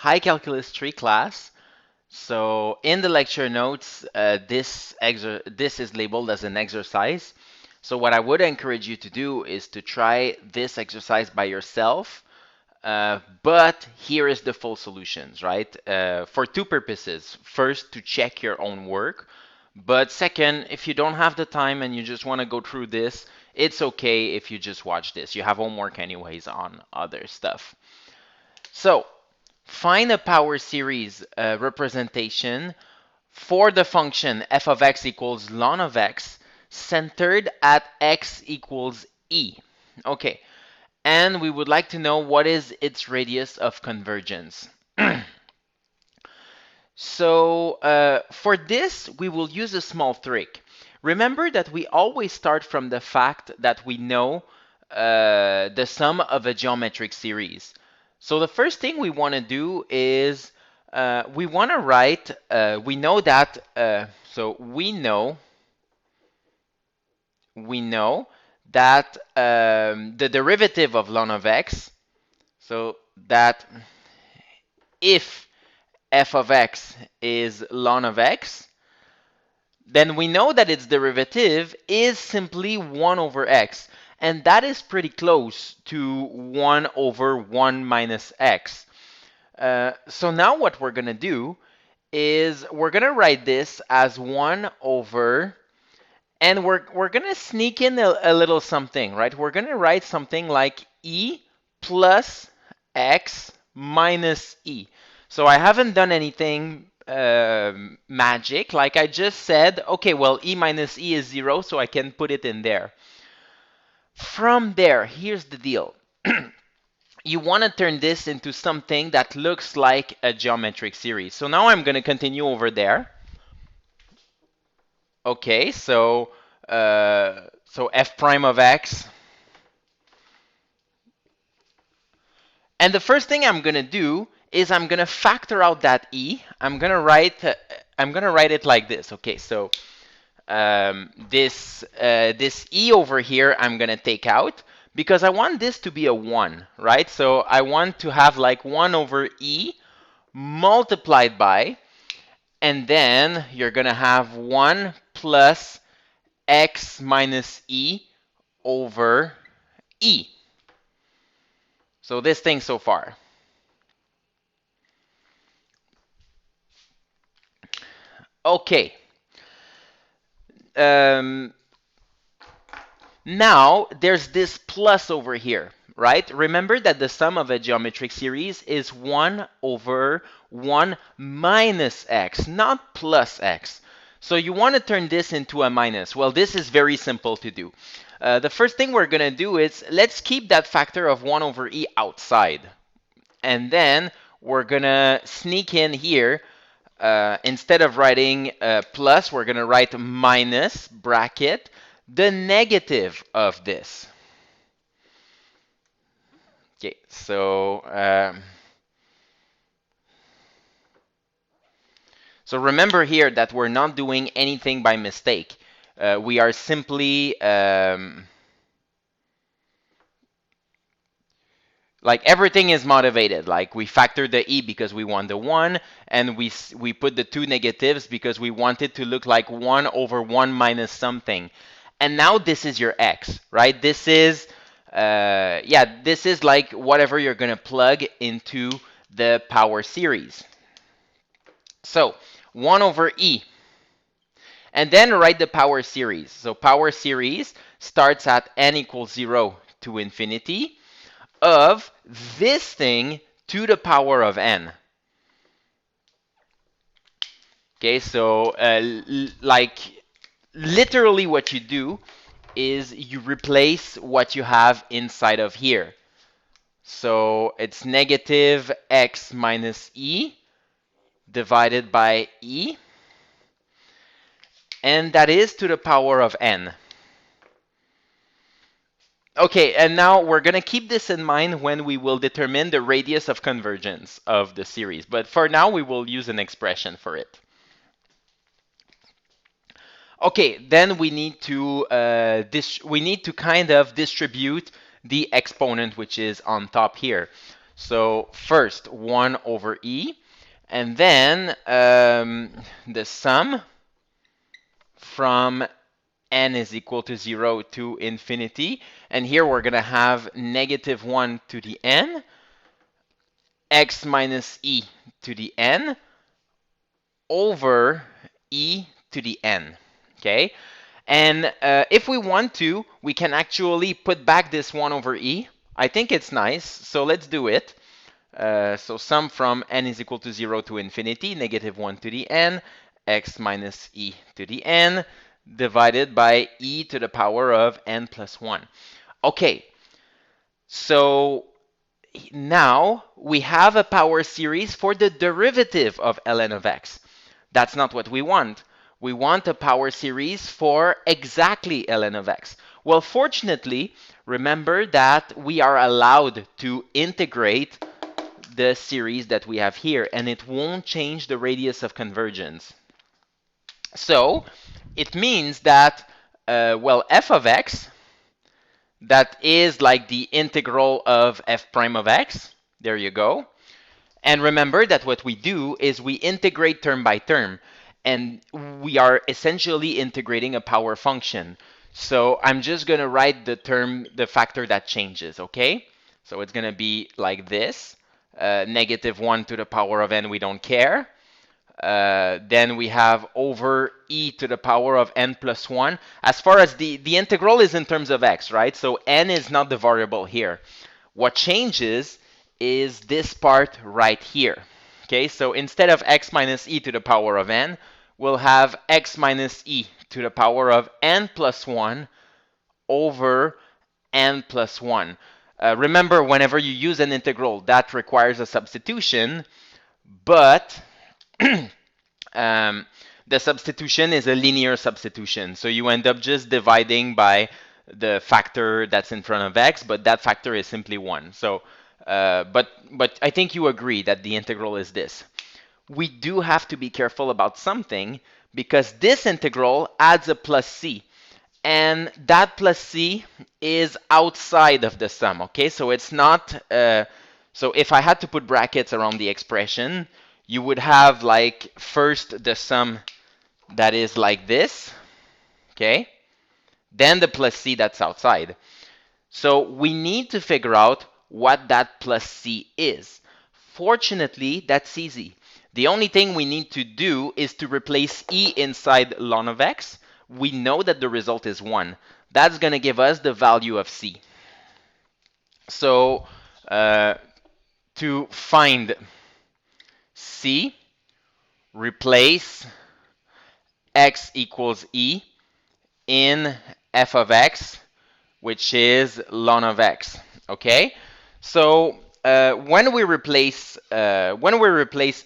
Hi Calculus 3 class. So in the lecture notes, this is labeled as an exercise. So what I would encourage you to do is to try this exercise by yourself. But here is the full solutions, right? For two purposes. First, to check your own work. But second, if you don't have the time and you just want to go through this, it's okay if you just watch this. You have homework anyways on other stuff. So find a power series representation for the function f of x equals ln of x centered at x equals e. Okay, and we would like to know what is its radius of convergence. So for this, we will use a small trick. Remember that we always start from the fact that we know the sum of a geometric series. So the first thing we want to do is we want to write, we know that, so we know that the derivative of ln of x, so that if f of x is ln of x, then we know that its derivative is simply 1 over x. And that is pretty close to 1 over 1 minus x. So now what we're going to do is we're going to write this as 1 over, and we're going to sneak in a little something, right? We're going to write something like e plus x minus e. So I haven't done anything magic. Like I just said, okay, well, e minus e is 0, so I can put it in there. From there, here's the deal. You want to turn this into something that looks like a geometric series. So now I'm going to continue over there. Okay, so f prime of x. And the first thing I'm going to do is I'm going to factor out that e. I'm going to write it like this. Okay, so this e over here I'm going to take out because I want this to be a 1, right? So I want to have like 1 over e multiplied by, and then you're going to have 1 plus x minus e over e. So this thing so far. Okay. Now there's this plus over here, right? Remember that the sum of a geometric series is 1 over 1 minus x, not plus x. So you want to turn this into a minus. Well, this is very simple to do. The first thing we're going to do is let's keep that factor of 1 over e outside. And then we're going to sneak in here. Instead of writing plus, we're going to write minus bracket the negative of this. Okay, so remember here that we're not doing anything by mistake. We are simply like everything is motivated. Like we factor the e because we want the 1, and we put the two negatives because we want it to look like 1 over 1 minus something. And now this is your x, right? This is this is like whatever you're gonna plug into the power series. So 1 over e. And then write the power series. So power series starts at n equals 0 to infinity of this thing to the power of n. Okay, so like literally what you do is you replace what you have inside of here. So it's negative x minus e divided by e, and that is to the power of n. Okay, and now we're going to keep this in mind when we will determine the radius of convergence of the series. But for now, we will use an expression for it. Okay, then we need to kind of distribute the exponent which is on top here. So first 1 over e, and then the sum from n is equal to 0 to infinity. And here we're going to have negative 1 to the n, x minus e to the n, over e to the n. Okay? And if we want to, we can actually put back this 1 over e. I think it's nice, so let's do it. So sum from n is equal to 0 to infinity, negative 1 to the n, x minus e to the n, divided by e to the power of n plus 1. Okay, so now we have a power series for the derivative of ln of x. That's not what we want. We want a power series for exactly ln of x. Well, fortunately, remember that we are allowed to integrate the series that we have here, and it won't change the radius of convergence. So it means that, well, f of x, that is like the integral of f prime of x. There you go. And remember that what we do is we integrate term by term, and we are essentially integrating a power function. So I'm just going to write the factor that changes, okay? So it's going to be like this. Negative 1 to the power of n, we don't care. Then we have over e to the power of n plus 1. As far as the integral is in terms of x, right? So n is not the variable here. What changes is this part right here. Okay, so instead of x minus e to the power of n, we'll have x minus e to the power of n plus 1 over n plus 1. Remember, whenever you use an integral, that requires a substitution, but the substitution is a linear substitution. So you end up just dividing by the factor that's in front of x, but that factor is simply 1. So, but I think you agree that the integral is this. We do have to be careful about something, because this integral adds a plus c. And that plus c is outside of the sum, okay? So it's not, so if I had to put brackets around the expression, you would have like first the sum that is like this, okay? Then the plus c that's outside. So we need to figure out what that plus c is. Fortunately, that's easy. The only thing we need to do is to replace e inside ln of x. We know that the result is 1. That's going to give us the value of c. So to find c, replace x equals e in f of x, which is ln of x. Okay, so when we replace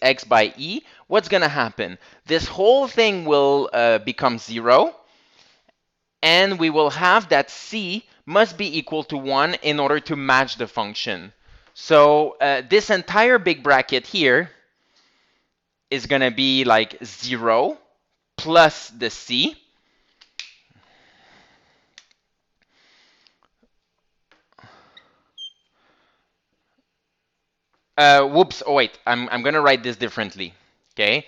x by e, what's going to happen? This whole thing will become 0, and we will have that c must be equal to 1 in order to match the function. So this entire big bracket here is going to be like 0 plus the c. Whoops, oh wait, I'm going to write this differently, okay?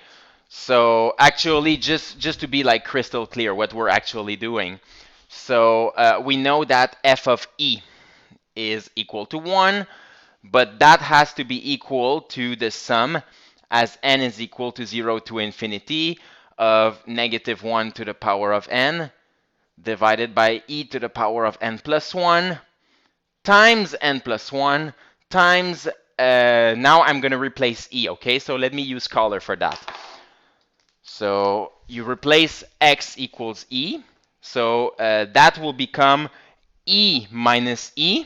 So actually, just to be like crystal clear what we're actually doing. So we know that f of e is equal to 1, but that has to be equal to the sum as n is equal to 0 to infinity of negative 1 to the power of n divided by e to the power of n plus 1 times n plus 1 times, now I'm going to replace e, okay? So let me use color for that. So you replace x equals e. So that will become e minus e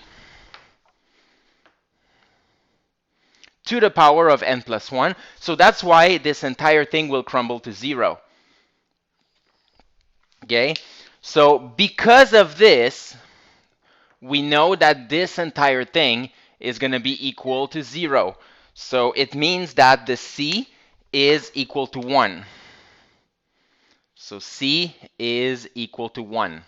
to the power of n plus 1. So that's why this entire thing will crumble to 0. Okay? So because of this, we know that this entire thing is going to be equal to 0. So it means that the c is equal to 1. So c is equal to 1.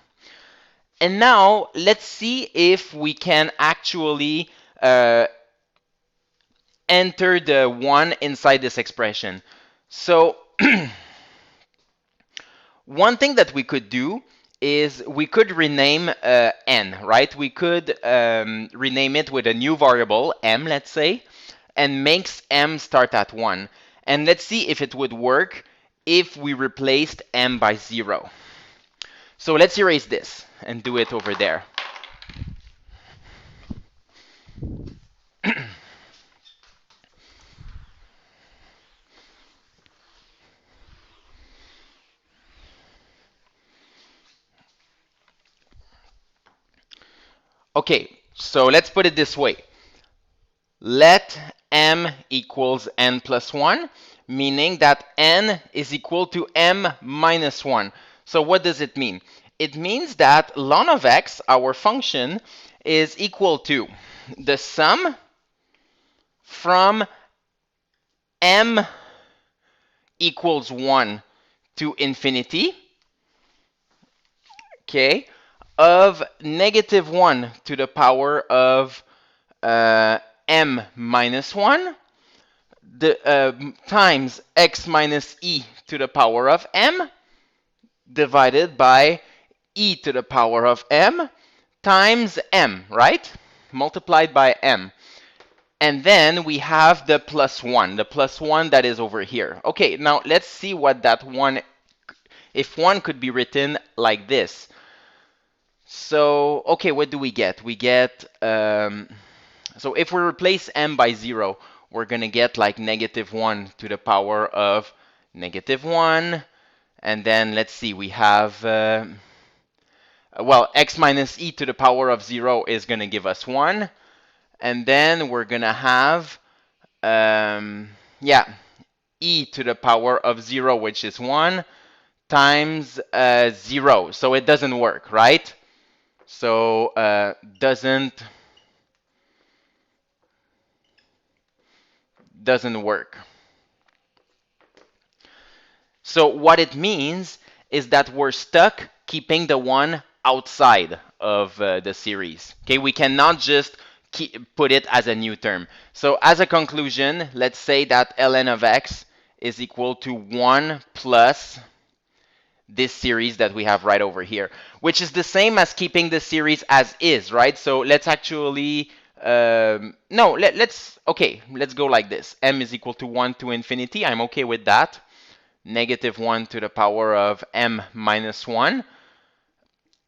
And now let's see if we can actually enter the 1 inside this expression. So one thing that we could do is we could rename n, right? We could rename it with a new variable, m, let's say, and makes m start at 1. And let's see if it would work if we replaced m by 0. So let's erase this and do it over there. Okay, so let's put it this way. Let m equals n plus 1, meaning that n is equal to m minus 1. So what does it mean? It means that ln of x, our function, is equal to the sum from m equals 1 to infinity, okay, of negative 1 to the power of m minus 1 times x minus e to the power of m divided by e to the power of m times m, right? Multiplied by m. And then we have the plus 1 that is over here. Okay, now let's see what that 1, if 1 could be written like this. So, okay, what do we get? We get, so if we replace m by 0, we're going to get like negative 1 to the power of negative 1. And then let's see, we have, well, x minus e to the power of 0 is going to give us 1. And then we're going to have, yeah, e to the power of 0, which is 1, times 0. So it doesn't work, right? So doesn't work. So what it means is that we're stuck keeping the 1 outside of the series. Okay, we cannot just put it as a new term. So as a conclusion, let's say that ln of x is equal to 1 plus this series that we have right over here, which is the same as keeping the series as is, right? So let's actually, no, let's go like this. M is equal to 1 to infinity. I'm okay with that. Negative 1 to the power of m minus 1,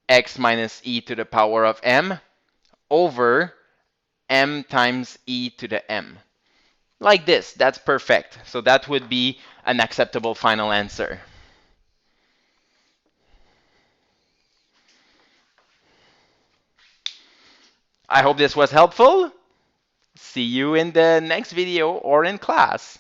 x minus e to the power of m, over m times e to the m. Like this, that's perfect. So that would be an acceptable final answer. I hope this was helpful. See you in the next video or in class.